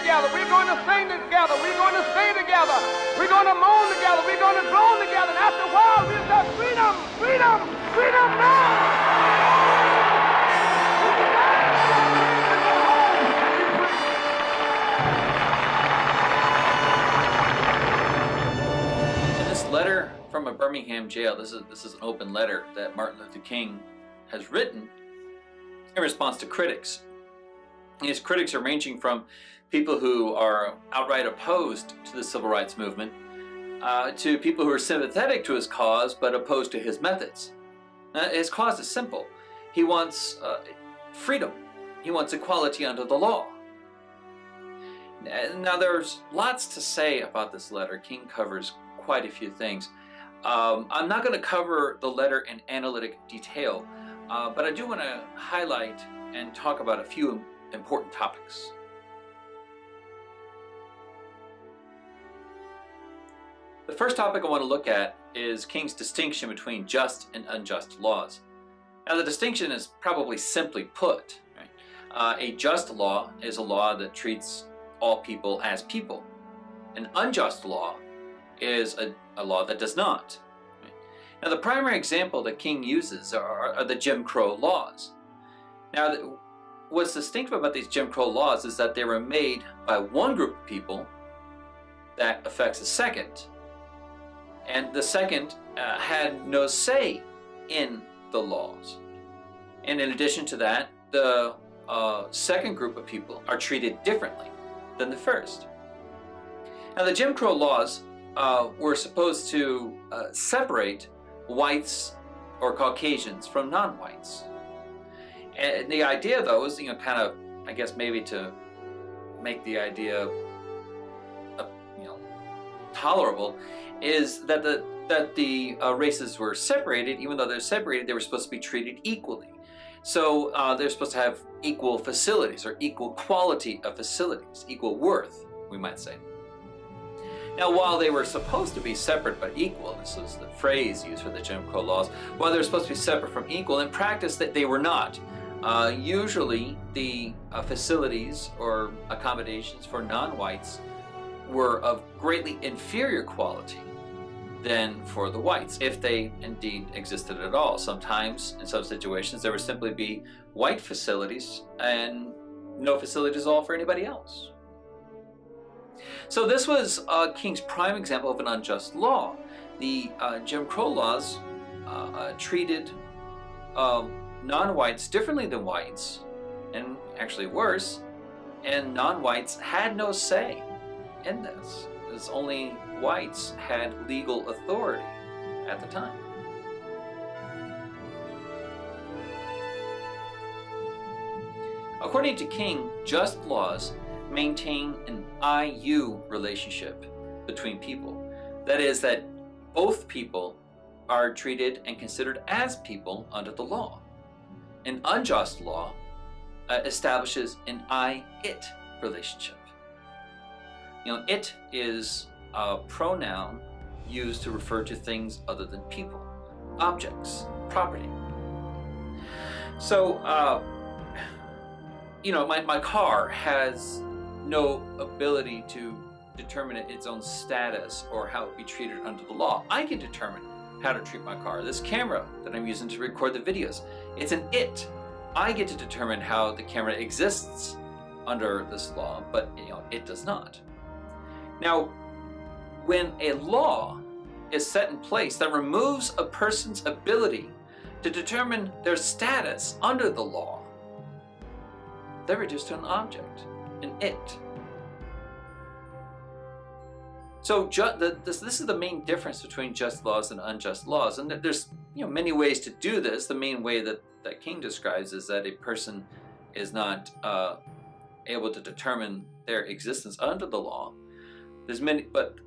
together. We're going to sing together. We're going to stay together. We're going to moan together. We're going to groan together. And after a while, we'll say, freedom, freedom, freedom now. Letter from a Birmingham jail. This is an open letter that Martin Luther King has written in response to critics. His critics are ranging from people who are outright opposed to the civil rights movement to people who are sympathetic to his cause but opposed to his methods. His cause is simple. He wants freedom. He wants equality under the law. Now there's lots to say about this letter. King covers quite a few things. I'm not going to cover the letter in analytic detail, but I do want to highlight and talk about a few important topics. The first topic I want to look at is King's distinction between just and unjust laws. Now the distinction is probably simply put. Right? A just law is a law that treats all people as people. An unjust law is a law that does not. Now the primary example that King uses are the Jim Crow laws. Now what's distinctive about these Jim Crow laws is that they were made by one group of people that affects a second, and the second had no say in the laws. And in addition to that, the second group of people are treated differently than the first. Now the Jim Crow laws were supposed to separate whites or Caucasians from non-whites. And the idea, though, is, kind of, I guess, maybe to make the idea, tolerable, is that the races were separated. Even though they're separated, they were supposed to be treated equally. So they're supposed to have equal facilities, or equal quality of facilities, equal worth, we might say. Now, while they were supposed to be separate but equal, this was the phrase used for the Jim Crow laws, while they were supposed to be separate from equal, in practice that they were not. Usually the facilities or accommodations for non-whites were of greatly inferior quality than for the whites, if they indeed existed at all. Sometimes, in some situations, there would simply be white facilities and no facilities at all for anybody else. So this was King's prime example of an unjust law. The Jim Crow laws treated non-whites differently than whites, and actually worse, and non-whites had no say in this, because only whites had legal authority at the time. According to King, just laws maintain an I-U relationship between people. That is, that both people are treated and considered as people under the law. An unjust law establishes an I-it relationship. It is a pronoun used to refer to things other than people, objects, property. So, my car has no ability to determine its own status or how it be treated under the law. I can determine how to treat my car. This camera that I'm using to record the videos, it's an it. I get to determine how the camera exists under this law, but it does not. Now, when a law is set in place that removes a person's ability to determine their status under the law, they're reduced to an object, an it. So this is the main difference between just laws and unjust laws, and there's many ways to do this. The main way that King describes is that a person is not able to determine their existence under the law. There's many, but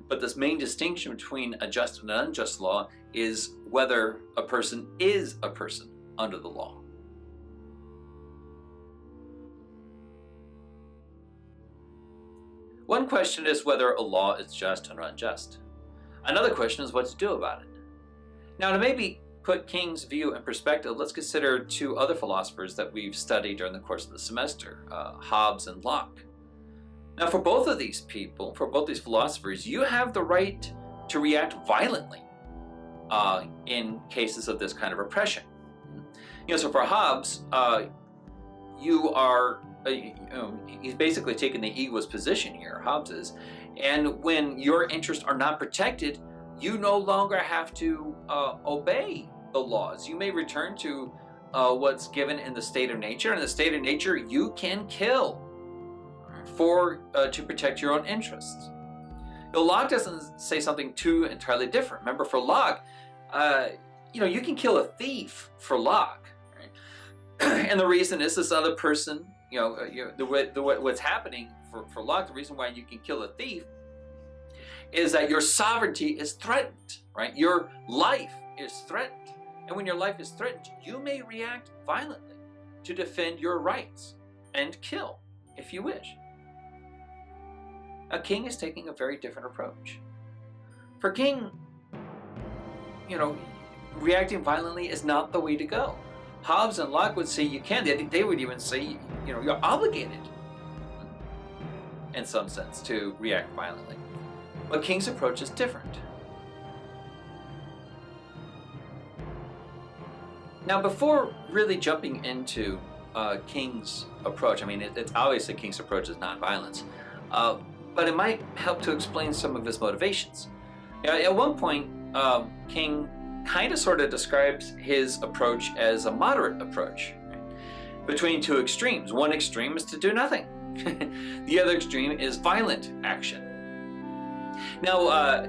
this main distinction between a just and an unjust law is whether a person is a person under the law. One question is whether a law is just or unjust. Another question is what to do about it. Now, to maybe put King's view in perspective, let's consider two other philosophers that we've studied during the course of the semester, Hobbes and Locke. Now, for both of these people, for both these philosophers, you have the right to react violently in cases of this kind of oppression. So for Hobbes, he's basically taken the egoist position here, Hobbes is, and when your interests are not protected, you no longer have to obey the laws. You may return to what's given in the state of nature. In the state of nature, you can kill to protect your own interests. Locke doesn't say something too entirely different. Remember, for Locke, you can kill a thief for Locke, right? And the reason is this other person, what's happening for Locke, the reason why you can kill a thief is that your sovereignty is threatened, right? Your life is threatened. And when your life is threatened, you may react violently to defend your rights and kill if you wish. King is taking a very different approach. For King, reacting violently is not the way to go. Hobbes and Locke would say you can. They would even say, you're obligated, in some sense, to react violently. But King's approach is different. Now, before really jumping into King's approach, it's obvious that King's approach is nonviolence, but it might help to explain some of his motivations. At one point, King kind of sort of describes his approach as a moderate approach, right? Between two extremes. One extreme is to do nothing. The other extreme is violent action. Now,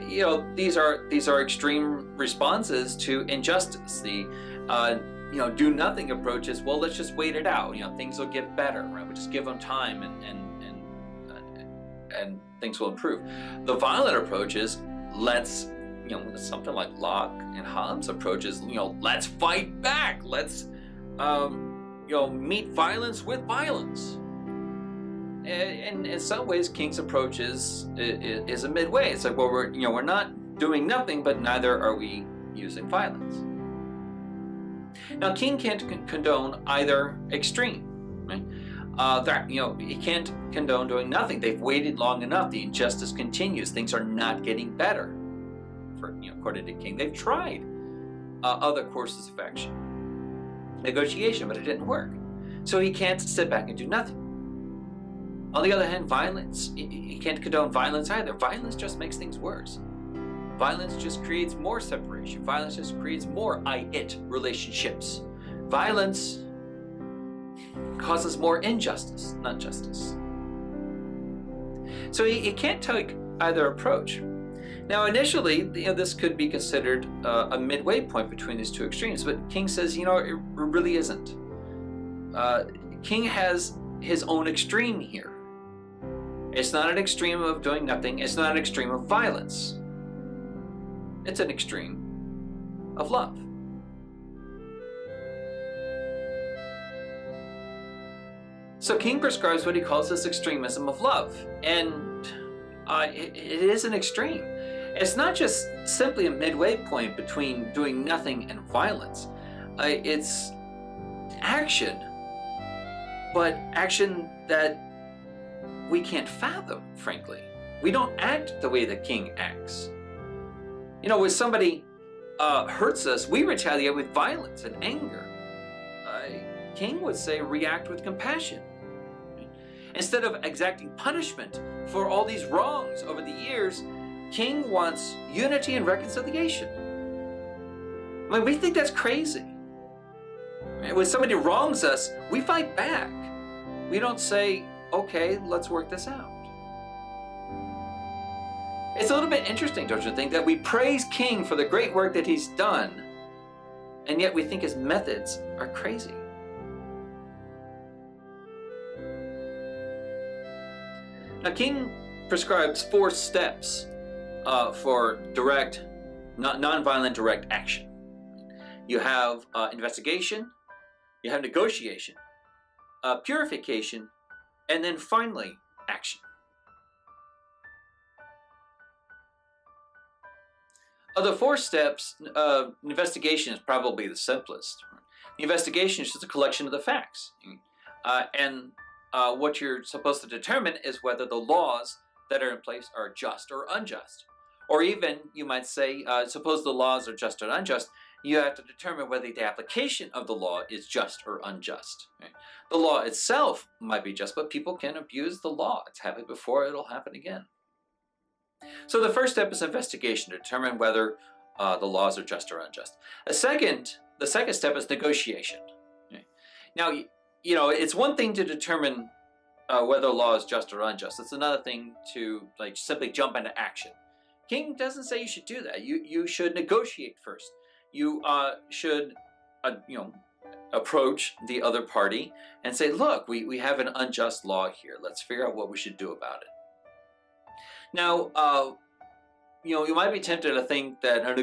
these are extreme responses to injustice. The do nothing approach is, well, let's just wait it out. Things will get better, right? We just give them time and things will improve. The violent approach is, let's, something like Locke and Hobbes' approach is, let's fight back. Let's, meet violence with violence. And in some ways, King's approach is a midway. It's like, well, we're not doing nothing, but neither are we using violence. Now, King can't condone either extreme, right? He can't condone doing nothing. They've waited long enough. The injustice continues. Things are not getting better. According to King, they've tried other courses of action, negotiation, but it didn't work. So he can't sit back and do nothing. On the other hand, violence, he can't condone violence either. Violence just makes things worse. Violence just creates more separation. Violence just creates more I-it relationships. Violence causes more injustice, not justice. So he can't take either approach. Now, initially, this could be considered a midway point between these two extremes, but King says, it really isn't. King has his own extreme here. It's not an extreme of doing nothing. It's not an extreme of violence. It's an extreme of love. So King prescribes what he calls this extremism of love, and it is an extreme. It's not just simply a midway point between doing nothing and violence. It's action, but action that we can't fathom, frankly. We don't act the way that King acts. When somebody hurts us, we retaliate with violence and anger. King would say, react with compassion. Instead of exacting punishment for all these wrongs over the years, King wants unity and reconciliation. We think that's crazy. When somebody wrongs us, we fight back. We don't say, okay, let's work this out. It's a little bit interesting, don't you think, that we praise King for the great work that he's done, and yet we think his methods are crazy. Now, King prescribes 4 steps for direct, non-violent direct action. You have investigation, you have negotiation, purification, and then finally, action. Of the 4 steps, investigation is probably the simplest. The investigation is just a collection of the facts. And what you're supposed to determine is whether the laws that are in place are just or unjust. Or even, you might say, suppose the laws are just or unjust, you have to determine whether the application of the law is just or unjust. Right? The law itself might be just, but people can abuse the law. It's happened before, it'll happen again. So the first step is investigation to determine whether the laws are just or unjust. The second step is negotiation. Okay? Now, it's one thing to determine whether a law is just or unjust. It's another thing to simply jump into action. King doesn't say you should do that. You should negotiate first. You should approach the other party and say, look, we have an unjust law here. Let's figure out what we should do about it. Now, you might be tempted to think that a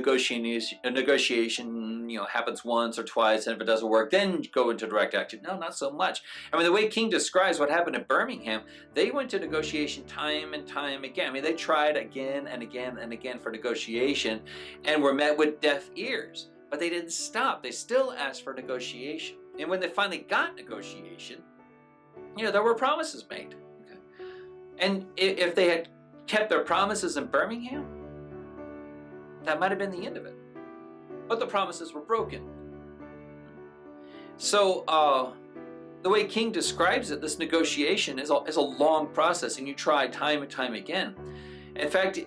negotiation happens once or twice, and if it doesn't work, then go into direct action. No, not so much. I mean, the way King describes what happened in Birmingham, they went to negotiation time and time again. I mean, they tried again and again and again for negotiation and were met with deaf ears. But they didn't stop. They still asked for negotiation. And when they finally got negotiation, there were promises made. Okay? And if they had kept their promises in Birmingham, that might have been the end of it. But the promises were broken. So the way King describes it, this negotiation is a long process, and you try time and time again. In fact,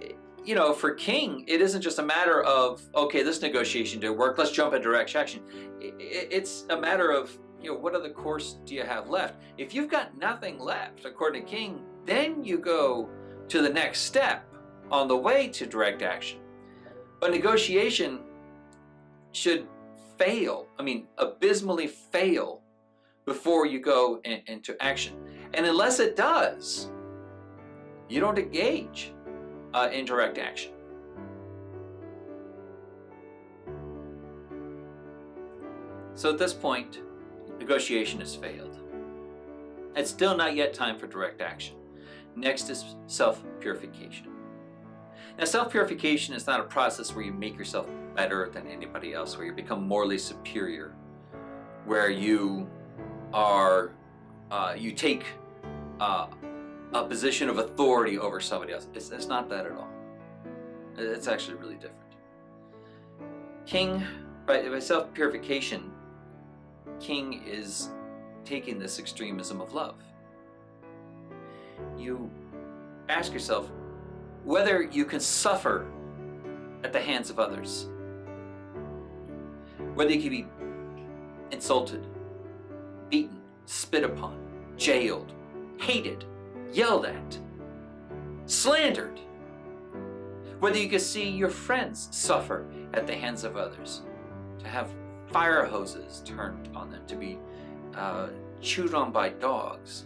for King, it isn't just a matter of, okay, this negotiation didn't work, let's jump into direct action. It's a matter of, what other course do you have left? If you've got nothing left, according to King, then you go to the next step on the way to direct action. But negotiation should fail, abysmally fail, before you go into action. And unless it does, you don't engage in direct action. So at this point, negotiation has failed. It's still not yet time for direct action. Next is self-purification. Now, self-purification is not a process where you make yourself better than anybody else, where you become morally superior, where you take a position of authority over somebody else. It's not that at all. It's actually really different. King, by self-purification, King is taking this extremism of love. You ask yourself whether you can suffer at the hands of others, whether you can be insulted, beaten, spit upon, jailed, hated, yelled at, slandered, whether you can see your friends suffer at the hands of others, to have fire hoses turned on them, to be chewed on by dogs,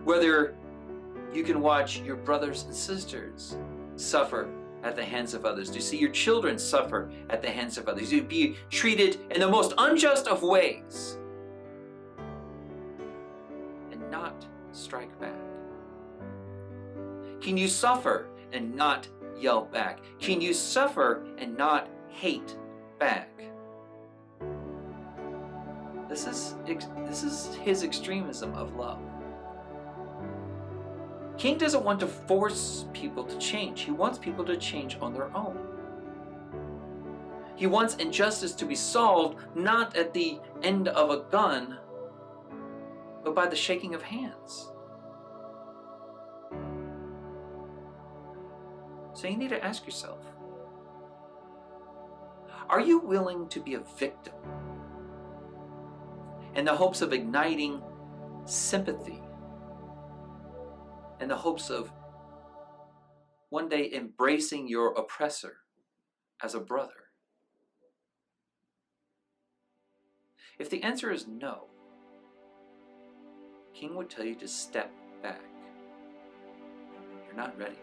whether you can watch your brothers and sisters suffer at the hands of others, to see your children suffer at the hands of others, to be treated in the most unjust of ways, and not strike back. Can you suffer and not yell back? Can you suffer and not hate back? This is his extremism of love. King doesn't want to force people to change. He wants people to change on their own. He wants injustice to be solved not at the end of a gun, but by the shaking of hands. So you need to ask yourself, are you willing to be a victim in the hopes of igniting sympathy, in the hopes of one day embracing your oppressor as a brother? If the answer is no, King would tell you to step back. You're not ready.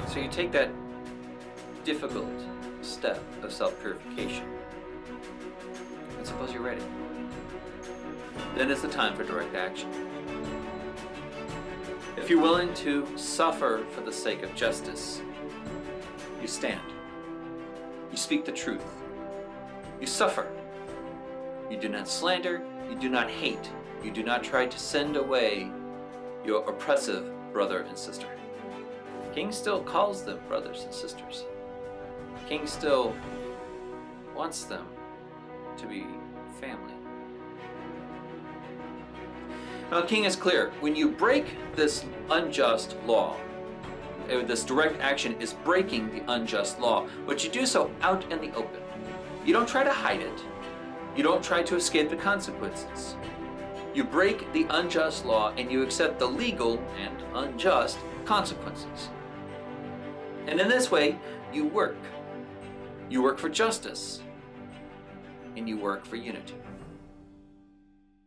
So you take that difficult step of self-purification, and suppose you're ready. Then it's the time for direct action. If you're willing to suffer for the sake of justice, you stand. You speak the truth. You suffer. You do not slander. You do not hate. You do not try to send away your oppressive brother and sister. The king still calls them brothers and sisters. The king still wants them to be family. Now the king is clear. When you break this unjust law, this direct action is breaking the unjust law, but you do so out in the open. You don't try to hide it. You don't try to escape the consequences. You break the unjust law and you accept the legal and unjust consequences. And in this way, you work. You work for justice, and you work for unity.